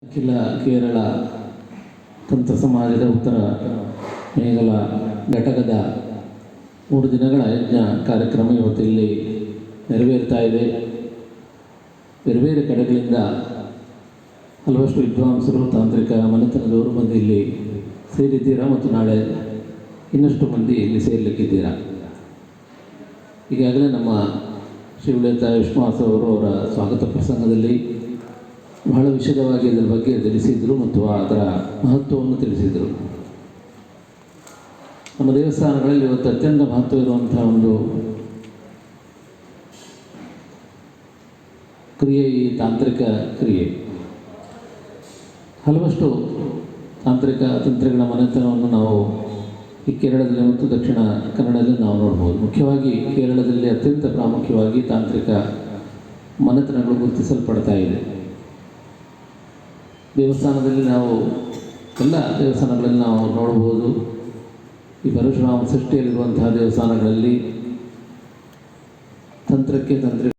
ಅಖಿಲ ಕೇರಳ ತಂತ್ರ ಸಮಾಜದ ಉತ್ತರ ಮೇಘಲ ಘಟಕದ 3 ದಿನಗಳ ಯಜ್ಞ ಕಾರ್ಯಕ್ರಮ ಇವತ್ತು ಇಲ್ಲಿ ನೆರವೇರ್ತಾ ಇದೆ. ಬೇರೆ ಬೇರೆ ಕಡೆಗಳಿಂದ ಹಲವಷ್ಟು ವಿದ್ವಾಂಸರು, ತಾಂತ್ರಿಕ ಮನೆತನದವರು ಬಂದು ಇಲ್ಲಿ ಸೇರಿದ್ದೀರಾ ಮತ್ತು ನಾಳೆ ಇನ್ನಷ್ಟು ಮಂದಿ ಇಲ್ಲಿ ಸೇರಲಿಕ್ಕಿದ್ದೀರಾ. ಈಗಾಗಲೇ ನಮ್ಮ ಶ್ರೀಯುತ ವಿಶ್ವಾಸ ಅವರು ಅವರ ಸ್ವಾಗತ ಪ್ರಸಂಗದಲ್ಲಿ ಬಹಳ ವಿಶದವಾಗಿ ಇದರ ಬಗ್ಗೆ ತಿಳಿಸಿದರು ಮತ್ತು ಅದರ ಮಹತ್ವವನ್ನು ತಿಳಿಸಿದರು. ನಮ್ಮ ದೇವಸ್ಥಾನಗಳಲ್ಲಿ ಇವತ್ತು ಅತ್ಯಂತ ಮಹತ್ವ ಇರುವಂಥ ಒಂದು ಕ್ರಿಯೆ ಈ ತಾಂತ್ರಿಕ ಕ್ರಿಯೆ. ಹಲವಷ್ಟು ತಾಂತ್ರಿಕ ತಂತ್ರಗಳ ಮನೆತನವನ್ನು ನಾವು ಈ ಕೇರಳದಲ್ಲಿ ಮತ್ತು ದಕ್ಷಿಣ ಕನ್ನಡದಲ್ಲಿ ನಾವು ನೋಡ್ಬೋದು. ಮುಖ್ಯವಾಗಿ ಕೇರಳದಲ್ಲಿ ಅತ್ಯಂತ ಪ್ರಾಮುಖ್ಯವಾಗಿ ತಾಂತ್ರಿಕ ಮನೆತನಗಳು ಗುರುತಿಸಲ್ಪಡ್ತಾ ಇದೆ. ದೇವಸ್ಥಾನದಲ್ಲಿ ನಾವು ಎಲ್ಲ ದೇವಸ್ಥಾನಗಳಲ್ಲಿ ನಾವು ನೋಡ್ಬೋದು. ಈ ಪರಶುರಾಮ ಸೃಷ್ಟಿಯಲ್ಲಿರುವಂತಹ ದೇವಸ್ಥಾನಗಳಲ್ಲಿ ತಂತ್ರಕ್ಕೆ